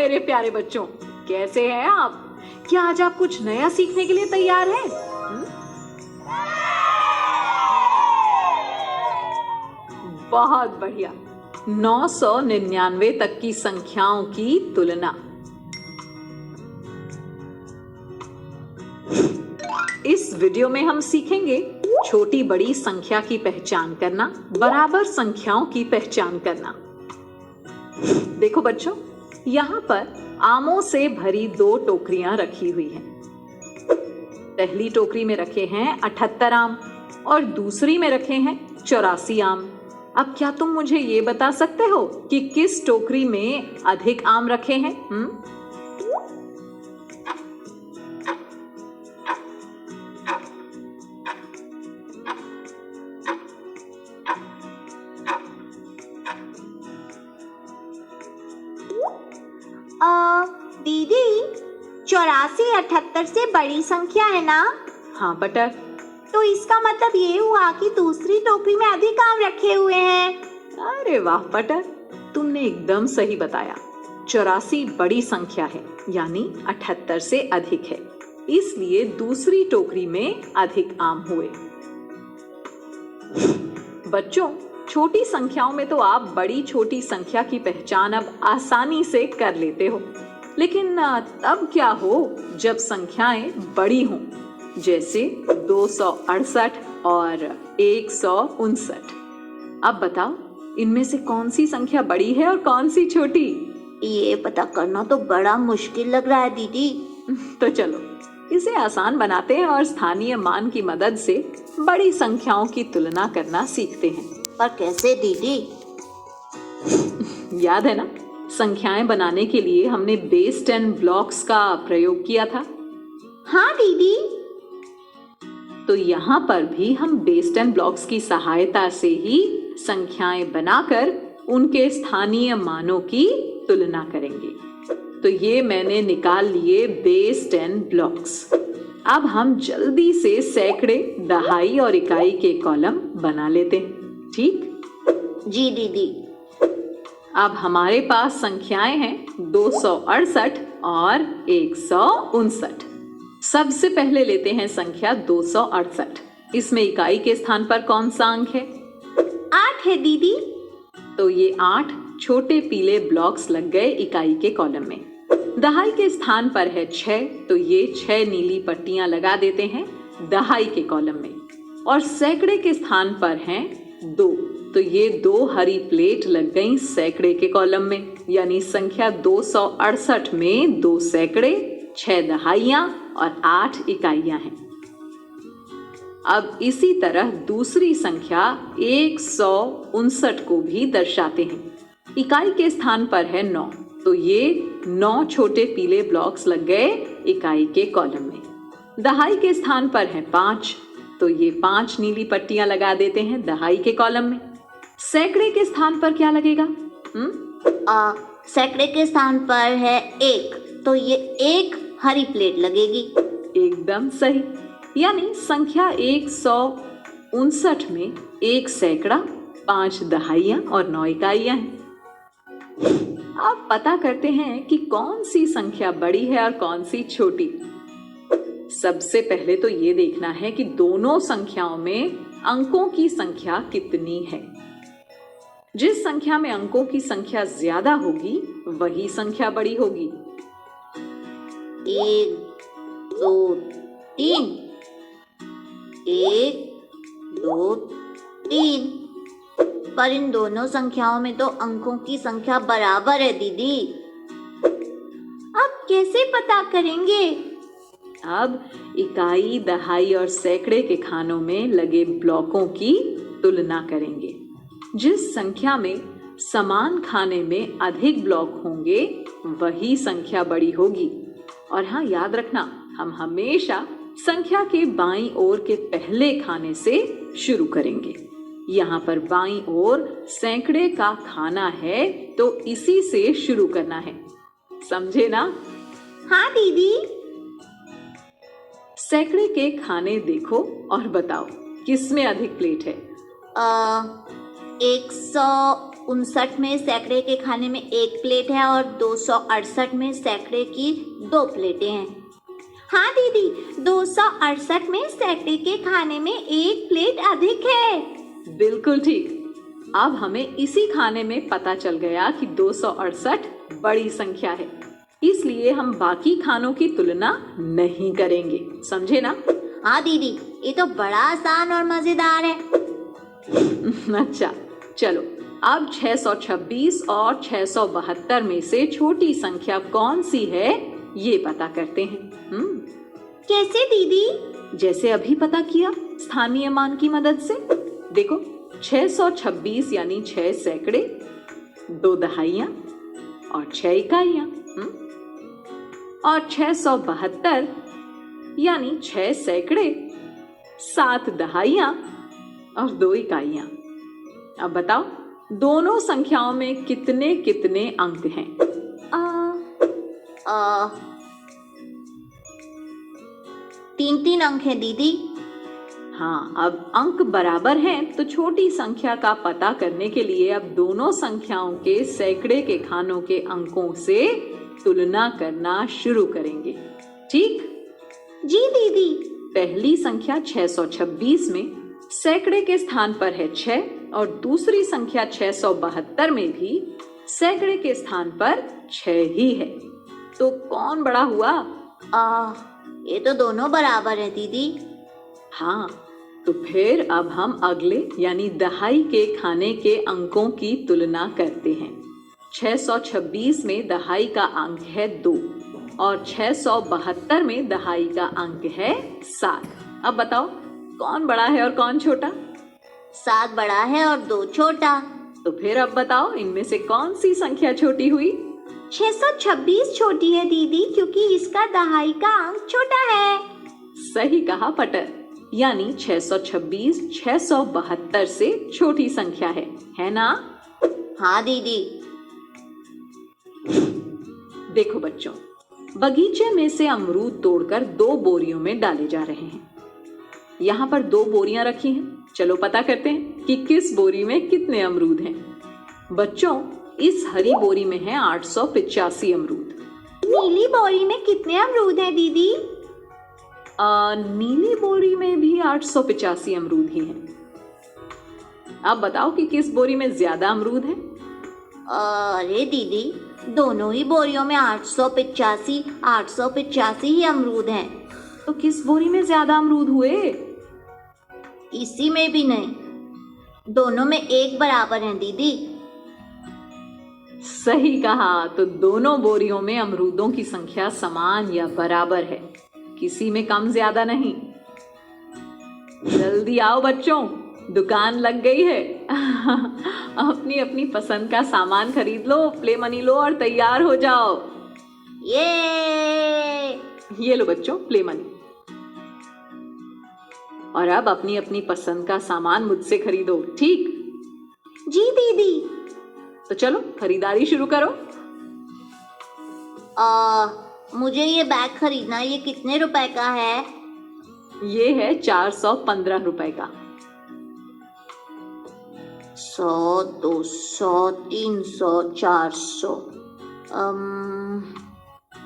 मेरे प्यारे बच्चों, कैसे हैं आप? क्या आज आप कुछ नया सीखने के लिए तैयार हैं? बहुत बढ़िया। 999 तक की संख्याओं की तुलना। इस वीडियो में हम सीखेंगे छोटी बड़ी संख्या की पहचान करना, बराबर संख्याओं की पहचान करना। देखो बच्चों, यहाँ पर आमों से भरी 2 टोकरियां रखी हुई हैं। पहली टोकरी में रखे हैं 78 आम और दूसरी में रखे हैं 84 आम। अब क्या तुम मुझे ये बता सकते हो कि किस टोकरी में अधिक आम रखे हैं? दीदी, 84 78 से बड़ी संख्या है ना? हाँ बटर। तो इसका मतलब ये हुआ कि दूसरी टोकरी में अधिक आम रखे हुए हैं। अरे वाह बटर, तुमने एकदम सही बताया। 84 बड़ी संख्या है, यानी 78 से अधिक है, इसलिए दूसरी टोकरी में अधिक आम हुए। बच्चों, छोटी संख्याओं में तो आप बड़ी छोटी संख्या की पहचान अब आसानी से कर लेते हो, लेकिन तब क्या हो जब संख्याएं बड़ी हों, जैसे 268 और 159। अब बताओ, इनमें से कौन सी संख्या बड़ी है और कौन सी छोटी? ये पता करना तो बड़ा मुश्किल लग रहा है दीदी। तो चलो इसे आसान बनाते हैं और स्थानीय मान की मदद से बड़ी संख्याओं की तुलना करना सीखते हैं। पर कैसे दीदी? याद है ना, संख्याएं बनाने के लिए हमने बेस 10 ब्लॉक्स का प्रयोग किया था। हाँ दीदी। तो यहाँ पर भी हम बेस 10 ब्लॉक्स की सहायता से ही संख्याएं बनाकर उनके स्थानीय मानों की तुलना करेंगे। तो ये मैंने निकाल लिए बेस 10 ब्लॉक्स। अब हम जल्दी से सैकड़े, दहाई और इकाई के कॉलम बना लेते हैं, ठीक? जी दीदी। अब हमारे पास संख्याएं हैं 268 और 159। सबसे पहले लेते हैं संख्या 268। इसमें इकाई के स्थान पर कौन सा अंक है? 8 है दीदी। तो ये 8 छोटे पीले ब्लॉक्स लग गए इकाई के कॉलम में। दहाई के स्थान पर है 6, तो ये 6 नीली पट्टियां लगा देते हैं दहाई के कॉलम में। और सैकड़े के स्थान पर हैं 2, तो ये 2 हरी प्लेट लग गई सैकड़े के कॉलम में, यानी संख्या 268 में 2 सैकड़े, 6 दहाइयां और 8 इकाइयां हैं। अब इसी तरह दूसरी संख्या 159 को भी दर्शाते हैं। इकाई के स्थान पर है 9, तो ये 9 छोटे पीले ब्लॉक्स लग गए इकाई के कॉलम में। दहाई के स्थान पर है 5, तो ये 5 नीली पट्टियां लगा देते हैं दहाई के कॉलम में। सैकड़े के स्थान पर क्या लगेगा? सैकड़े के स्थान पर है 1, तो ये 1 हरी प्लेट लगेगी। एकदम सही, यानी संख्या 159 में 1 सैकड़ा, 5 दहाइयां और 9 इकाइयां हैं। अब पता करते हैं कि कौन सी संख्या बड़ी है और कौन सी छोटी। सबसे पहले तो ये देखना है कि दोनों संख्याओं में अंकों की संख्या कितनी है। जिस संख्या में अंकों की संख्या ज्यादा होगी वही संख्या बड़ी होगी। 1 2 3, 1 2 3। पर इन दोनों संख्याओं में तो अंकों की संख्या बराबर है दीदी। अब कैसे पता करेंगे? अब इकाई, दहाई और सैकड़े के खानों में लगे ब्लॉकों की तुलना करेंगे। जिस संख्या में समान खाने में अधिक ब्लॉक होंगे वही संख्या बड़ी होगी। और हाँ, याद रखना, हम हमेशा संख्या के बाईं ओर के पहले खाने से शुरू करेंगे। यहाँ पर बाईं ओर सैकड़े का खाना है, तो इसी से शुरू करना है, समझे ना? हाँ दीदी। सैकड़े के खाने देखो और बताओ किसमें अधिक प्लेट है? 100 259 में सैकड़े के खाने में 1 प्लेट है और 268 में सैकड़े की 2 प्लेटें हैं। हाँ दीदी, 268 में सैकड़े के खाने में 1 प्लेट अधिक है। बिल्कुल ठीक। अब हमें इसी खाने में पता चल गया कि 268 बड़ी संख्या है, इसलिए हम बाकी खानों की तुलना नहीं करेंगे, समझे ना? हाँ दीदी, ये तो बड़ा आसान और मजेदार है। अच्छा, चलो अब 626 और 672 में से छोटी संख्या कौन सी है ये पता करते हैं। कैसे दीदी? जैसे अभी पता किया स्थानीय मान की मदद से। देखो, 626 यानी 6 सैकड़े, 2 दहाइयां और 6 इकाइयां। और 672 यानी 6 सैकड़े, 7 दहाइयां और 2 इकाइयां। अब बताओ दोनों संख्याओं में कितने कितने अंक हैं? 3 अंक है दीदी। हाँ, अब अंक बराबर हैं तो छोटी संख्या का पता करने के लिए अब दोनों संख्याओं के सैकड़े के खानों के अंकों से तुलना करना शुरू करेंगे। ठीक? जी दीदी। पहली संख्या 626 में सैकड़े के स्थान पर है 6 और दूसरी संख्या 672 में भी सैकड़े के स्थान पर 6 ही है। तो कौन बड़ा हुआ? ये तो दोनों बराबर है दीदी। हाँ, तो फिर अब हम अगले यानी दहाई के खाने के अंकों की तुलना करते हैं। 626 में दहाई का अंक है 2 और 672 में दहाई का अंक है 7। अब बताओ कौन बड़ा है और कौन छोटा? 7 बड़ा है और 2 छोटा। तो फिर अब बताओ इनमें से कौन सी संख्या छोटी हुई? 626 छोटी है दीदी, क्योंकि इसका दहाई का अंक छोटा है। सही कहा पटर, यानी 626 672 से छोटी संख्या है ना? हाँ दीदी। देखो बच्चों, बगीचे में से अमरूद तोड़कर 2 बोरियों में डाले जा रहे हैं। यहाँ पर 2 बोरियां रखी हैं। चलो पता करते हैं कि किस बोरी में कितने अमरूद हैं। बच्चों, इस हरी बोरी में है 885 अमरूद। नीली बोरी में कितने अमरूद हैं दीदी? नीली बोरी में भी 885 अमरूद ही हैं। अब बताओ कि किस बोरी में ज्यादा अमरूद हैं? अरे दीदी, दोनों ही बोरियों में 885 ही अमरूद हैं। तो किस बोरी में ज्यादा अमरूद हुए? इसी में भी नहीं, दोनों में 1 बराबर हैं दीदी। सही कहा, तो दोनों बोरियों में अमरूदों की संख्या समान या बराबर है, किसी में कम ज्यादा नहीं। जल्दी आओ बच्चों, दुकान लग गई है। अपनी अपनी पसंद का सामान खरीद लो, प्ले मनी लो और तैयार हो जाओ। ये लो बच्चों प्ले मनी। और अब अपनी अपनी पसंद का सामान मुझसे खरीदो, ठीक? जी दीदी। तो चलो खरीदारी शुरू करो। मुझे ये बैग खरीदना, ये कितने रुपए का है? ये है 415 रुपए का। 100, 200, 300, 400।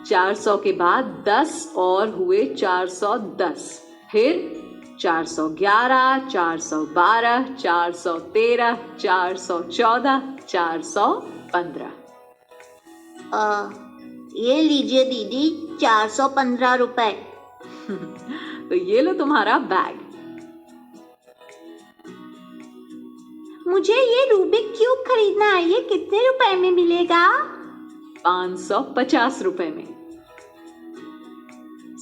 400 के बाद 10 और हुए 410, फिर 411, 412, 413, 414, 415। ये लीजिए दीदी, 415 रुपए। तो ये लो तुम्हारा बैग। मुझे ये रूबिक क्यूब खरीदना है, ये कितने रुपए में मिलेगा? 550 रुपए में।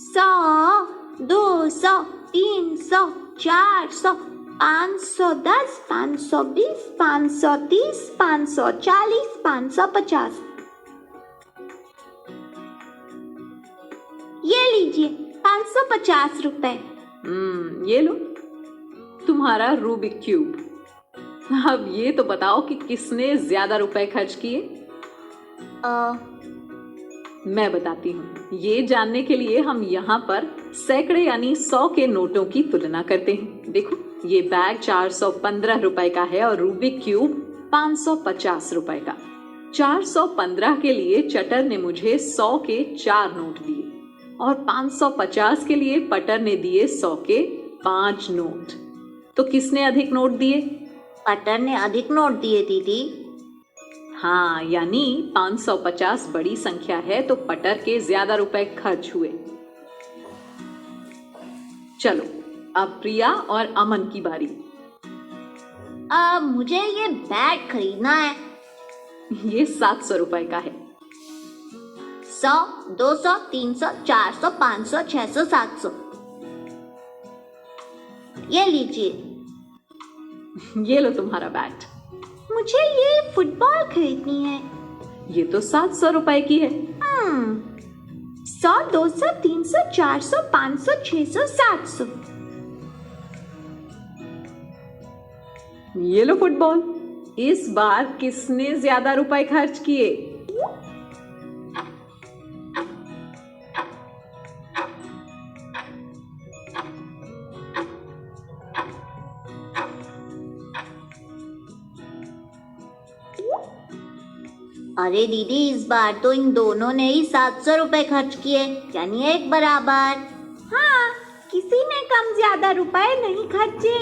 100, 200, 300, 400, 510, 520, 530, 540, 550। ये लीजिए 550 रुपए। ये लो तुम्हारा रूबिक क्यूब। अब ये तो बताओ कि किसने ज्यादा रुपए खर्च किए? मैं बताती हूँ। ये जानने के लिए हम यहाँ पर सैकड़े यानी 100 के नोटों की तुलना करते हैं। देखो, ये बैग 415 रुपए का है और रूबिक क्यूब 550 रुपए का। 415 के लिए चटर ने मुझे 100 के 4 नोट दिए और 550 के लिए पटर ने दिए 100 के 5 नोट। तो किसने अधिक नोट दिए? पटर ने अधिक नोट दिए दीदी। हाँ, यानी 550 बड़ी संख्या है तो पटर के ज्यादा रुपए खर्च हुए। चलो अब प्रिया और अमन की बारी। मुझे ये बैट खरीदना है। ये 700 रुपए का है। 100, 200, 300, 400, 500, 600, 700। ये लीजिए। ये लो तुम्हारा बैट। मुझे ये फुटबॉल खरीदनी है। ये तो 700 रुपए की है। 100, 200, 300, 400, 500, 600, 700। ये लो फुटबॉल। इस बार किसने ज्यादा रुपए खर्च किए? अरे दीदी, इस बार तो इन दोनों ने ही 700 रुपए खर्च किए, यानी एक बराबर। हाँ, किसी ने कम ज्यादा रुपए नहीं खर्चे,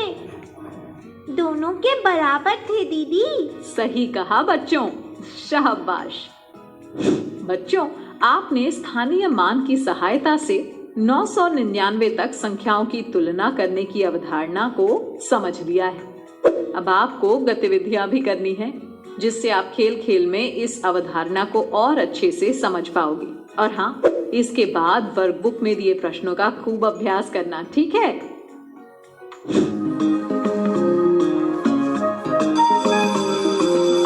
दोनों के बराबर थे दीदी। सही कहा बच्चों, शाबाश। बच्चों, आपने स्थानीय मान की सहायता से 999 तक संख्याओं की तुलना करने की अवधारणा को समझ लिया है। अब आपको गतिविधियां भी करनी है जिससे आप खेल खेल में इस अवधारणा को और अच्छे से समझ पाओगे। और हाँ, इसके बाद वर्कबुक में दिए प्रश्नों का खूब अभ्यास करना, ठीक है?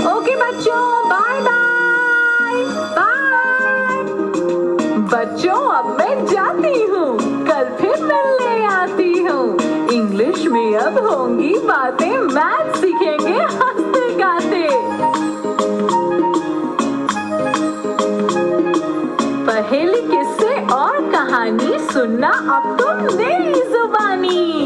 ओके बच्चों, बाय बाय बाय। बच्चों, अब मैं जाती हूँ, कल फिर मिलने आती हूँ। इंग्लिश में अब होंगी बातें, मैथ सीखेंगे हंसते गाते। पहेली, किस्से और कहानी सुनना अब तुम नई जुबानी।